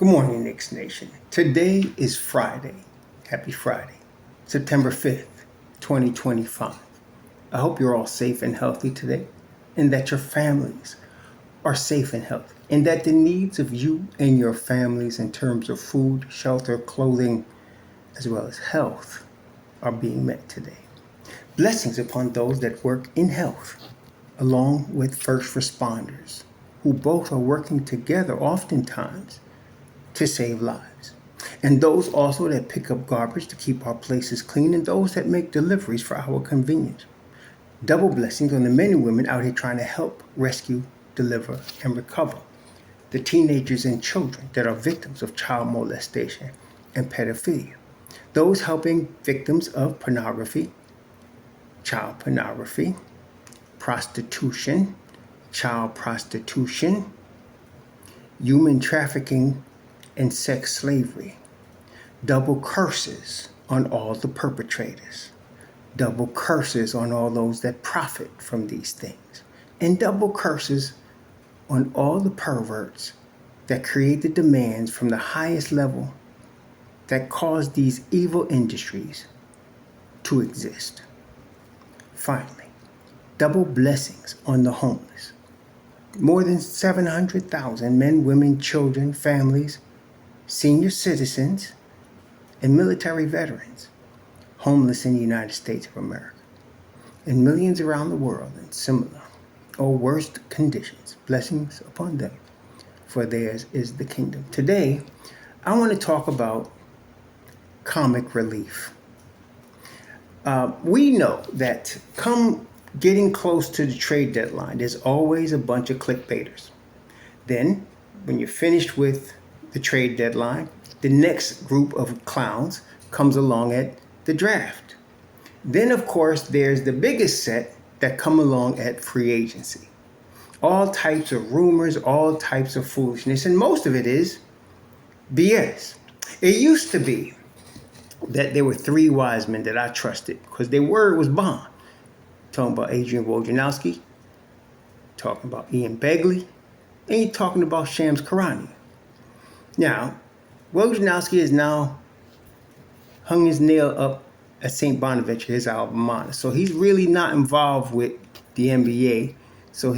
Good morning, Knicks Nation. Today is Friday. Happy Friday, September 5th, 2025. I hope you're all safe and healthy today, and that your families are safe and healthy, and that the needs of you and your families in terms of food, shelter, clothing, as well as health are being met today. Blessings upon those that work in health, along with first responders, who both are working together oftentimes to save lives. And those also that pick up garbage to keep our places clean, and those that make deliveries for our convenience. Double blessings on the men and women out here trying to help rescue, deliver, and recover the teenagers and children that are victims of child molestation and pedophilia. Those helping victims of pornography, child pornography, prostitution, child prostitution, human trafficking, and sex slavery. Double curses on all the perpetrators. Double curses on all those that profit from these things. And double curses on all the perverts that create the demands from the highest level that cause these evil industries to exist. Finally, double blessings on the homeless. More than 700,000 men, women, children, families, senior citizens, and military veterans homeless in the United States of America, and millions around the world in similar or worse conditions. Blessings upon them, for theirs is the kingdom. Today, I want to talk about comic relief. We know that come getting close to the trade deadline, there's always a bunch of clickbaiters. Then, when you're finished with the trade deadline, the next group of clowns comes along at the draft. Then, of course, there's the biggest set that come along at free agency. All types of rumors, all types of foolishness, and most of it is BS. It used to be that there were three wise men that I trusted because their word was bond. Talking about Adrian Wojnarowski, talking about Ian Begley, and you're talking about Shams Karani. Now, Wojnarowski has now hung his nail up at St. Bonaventure, his alma mater. So he's really not involved with the NBA. So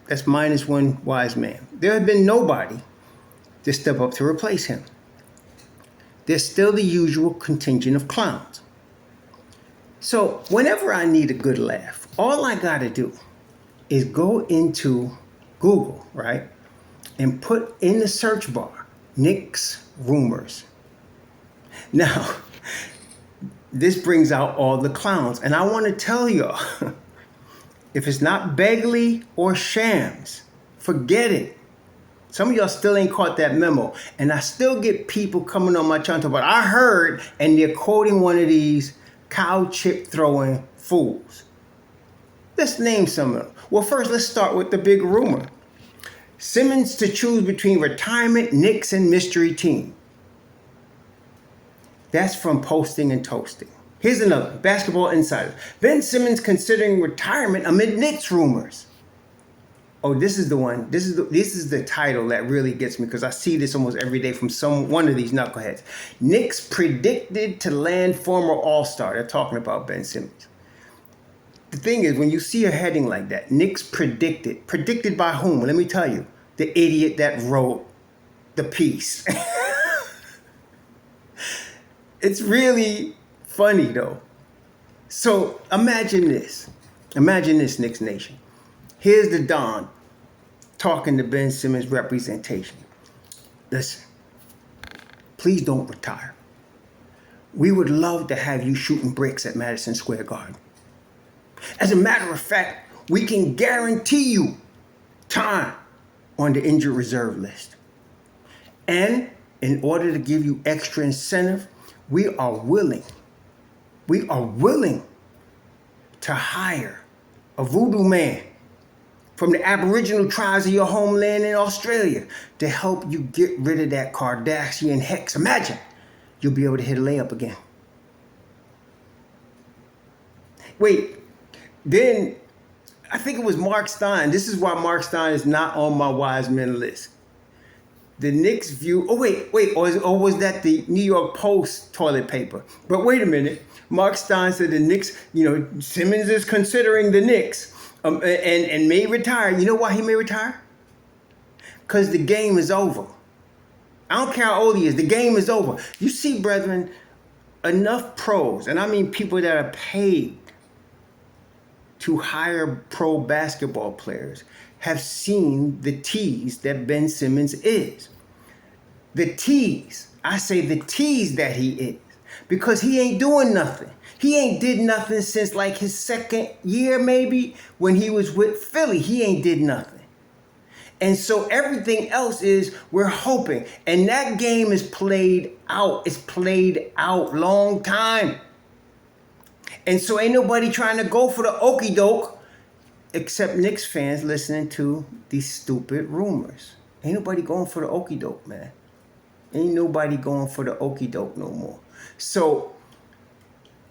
that's minus one wise man. There has been nobody to step up to replace him. There's still the usual contingent of clowns. So whenever I need a good laugh, all I got to do is go into Google, right? And put in the search bar, Knicks rumors. Now, this brings out all the clowns. And I want to tell y'all, if it's not Begley or Shams, forget it. Some of y'all still ain't caught that memo. And I still get people coming on my channel talking about, I heard, and they're quoting one of these cow chip throwing fools. Let's name some of them. Well, first, let's start with the big rumor. Simmons to choose between retirement, Knicks, and mystery team. That's from Posting and Toasting. Here's another, Basketball Insider. Ben Simmons considering retirement amid Knicks rumors. Oh, this is the one. This is the title that really gets me because I see this almost every day from one of these knuckleheads. Knicks predicted to land former All-Star. They're talking about Ben Simmons. The thing is, when you see a heading like that, Knicks predicted. Predicted by whom? Let me tell you. The idiot that wrote the piece. It's really funny, though. So imagine this. Imagine this, Knicks Nation. Here's the Don talking to Ben Simmons' representation. Listen, please don't retire. We would love to have you shooting bricks at Madison Square Garden. As a matter of fact, we can guarantee you time on the injured reserve list. And in order to give you extra incentive, we are willing to hire a voodoo man from the Aboriginal tribes of your homeland in Australia to help you get rid of that Kardashian hex. Imagine, you'll be able to hit a layup again. Wait, then I think it was Mark Stein. This is why Mark Stein is not on my wise men list. The Knicks view. Oh wait, or was that the New York Post toilet paper? But wait a minute. Mark Stein said the Knicks. Simmons is considering the Knicks, and may retire. You know why he may retire? Because the game is over. I don't care how old he is. The game is over. You see, brethren, enough pros, and I mean people that are paid to hire pro basketball players, have seen the tease that Ben Simmons is. The tease. I say the tease that he is. Because he ain't doing nothing. He ain't did nothing since like his second year maybe when he was with Philly. He ain't did nothing. And so everything else is we're hoping. And that game is played out. It's played out long time. And so ain't nobody trying to go for the okie doke except Knicks fans listening to these stupid rumors. Ain't nobody going for the okie doke, man. Ain't nobody going for the okie doke no more. So,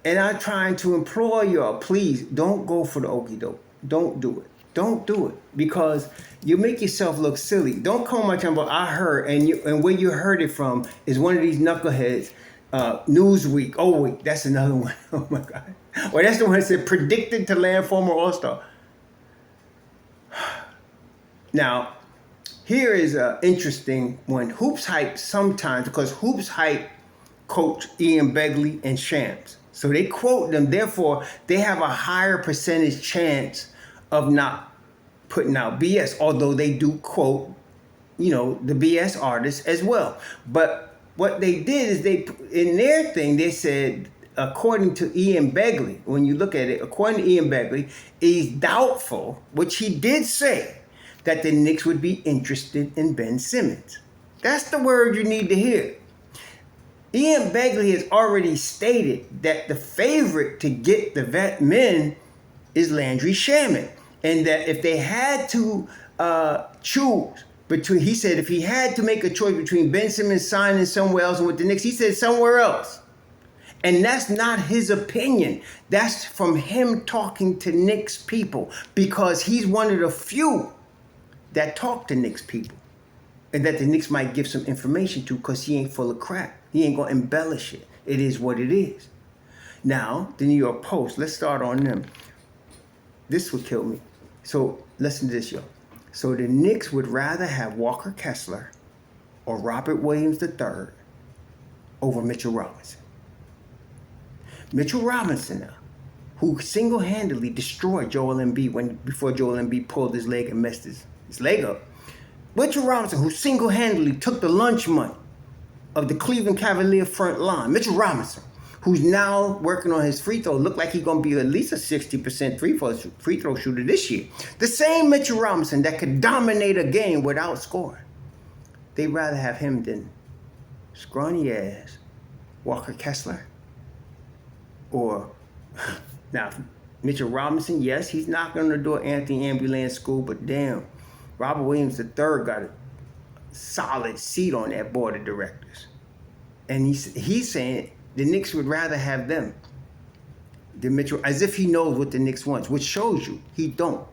and I'm trying to implore y'all, please don't go for the okie doke. Don't do it. Don't do it because you make yourself look silly. Don't call my time, but I heard, and where you heard it from is one of these knuckleheads. Newsweek. Oh wait, that's another one. Oh my God. Well, that's the one that said predicted to land former All-Star. Now, here is an interesting one. Hoops Hype sometimes, because Hoops Hype coach Ian Begley and Shams. So they quote them. Therefore, they have a higher percentage chance of not putting out BS, although they do quote, the BS artists as well. But what they did is in their thing, they said, according to Ian Begley, when you look at it, according to Ian Begley, he's doubtful, which he did say, that the Knicks would be interested in Ben Simmons. That's the word you need to hear. Ian Begley has already stated that the favorite to get the vet men is Landry Shamet. And that if they had to choose between, he said if he had to make a choice between Ben Simmons signing somewhere else and with the Knicks, he said somewhere else. And that's not his opinion. That's from him talking to Knicks people because he's one of the few that talk to Knicks people and that the Knicks might give some information to because he ain't full of crap. He ain't going to embellish it. It is what it is. Now, the New York Post, let's start on them. This would kill me. So listen to this, yo. So the Knicks would rather have Walker Kessler or Robert Williams III over Mitchell Robinson. Mitchell Robinson now, who single-handedly destroyed Joel Embiid before Joel Embiid pulled his leg and messed his leg up. Mitchell Robinson, who single-handedly took the lunch money of the Cleveland Cavalier front line. Mitchell Robinson, who's now working on his free throw, look like he's going to be at least a 60% free throw shooter this year. The same Mitchell Robinson that could dominate a game without scoring. They'd rather have him than scrawny-ass Walker Kessler. Or, now, Mitchell Robinson, yes, he's knocking on the door Anthony Ambulance School, but damn, Robert Williams III got a solid seat on that board of directors. And he's saying the Knicks would rather have them than Mitchell, as if he knows what the Knicks wants, which shows you he don't.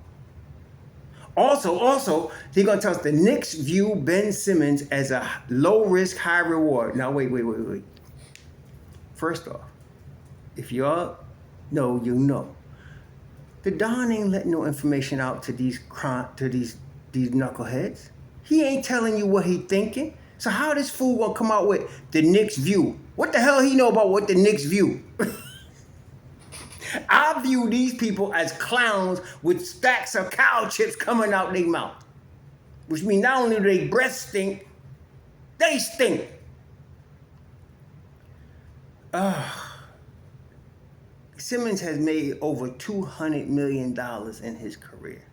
Also, he's going to tell us the Knicks view Ben Simmons as a low-risk, high-reward. Now, wait. First off, if y'all know, you know. The Don ain't letting no information out to these knuckleheads. He ain't telling you what he thinking. So how this fool gonna come out with the Knicks view? What the hell he know about what the Knicks view? I view these people as clowns with stacks of cow chips coming out their mouth. Which means not only do their breath stink, they stink. Simmons has made over $200 million in his career.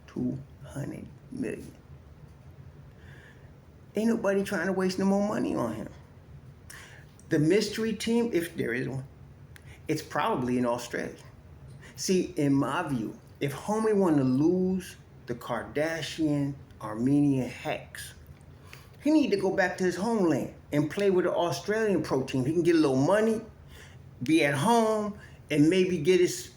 $200 million. Ain't nobody trying to waste no more money on him. The mystery team, if there is one, it's probably in Australia. See, in my view, if homie want to lose the Kardashian Armenian hex, he need to go back to his homeland and play with the Australian pro team. He can get a little money, be at home, and maybe get his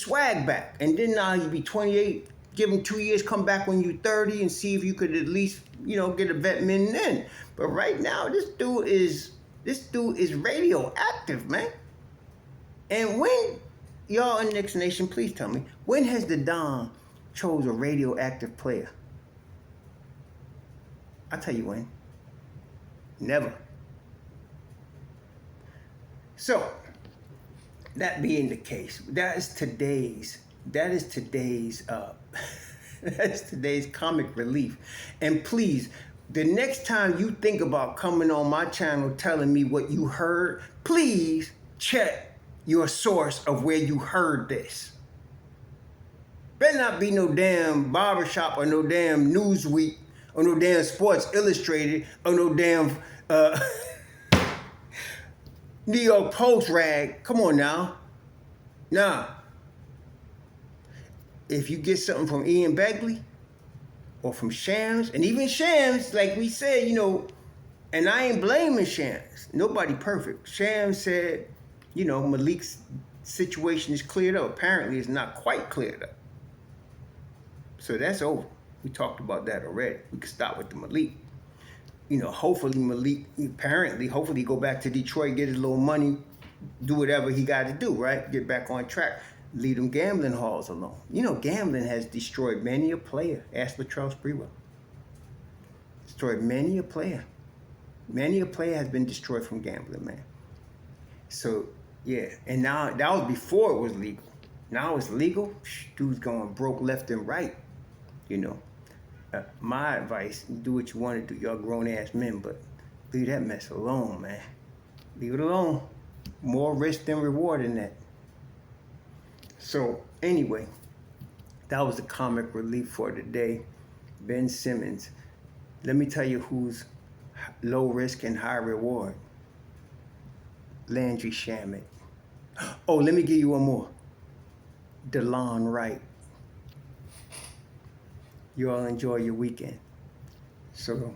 swag back. And then now he'd be 28, Give him 2 years, come back when you're 30 and see if you could at least, get a vet min then. But right now, this dude is radioactive, man. And when, y'all in Knicks Nation, please tell me, when has the Dom chose a radioactive player? I'll tell you when. Never. So, that being the case, that is today's that is today's comic relief. And please, the next time you think about coming on my channel telling me what you heard, please check your source of where you heard this. Better not be no damn barbershop or no damn Newsweek or no damn Sports Illustrated or no damn New York Post rag. Come on now. Nah. If you get something from Ian Begley or from Shams, and even Shams, like we said, and I ain't blaming Shams. Nobody perfect. Shams said, Malik's situation is cleared up. Apparently, it's not quite cleared up. So that's over. We talked about that already. We can stop with the Malik. Hopefully Malik, hopefully go back to Detroit, get his little money, do whatever he got to do, right? Get back on track. Leave them gambling halls alone. Gambling has destroyed many a player. Ask Latrell Sprewell. Destroyed many a player. Many a player has been destroyed from gambling, man. So, yeah. And now, that was before it was legal. Now it's legal. Dude's going broke left and right. My advice, do what you want to do. Y'all grown-ass men, but leave that mess alone, man. Leave it alone. More risk than reward in that. So, anyway, that was the comic relief for today. Ben Simmons. Let me tell you who's low risk and high reward. Landry Shamet. Oh, let me give you one more. DeLon Wright. You all enjoy your weekend. So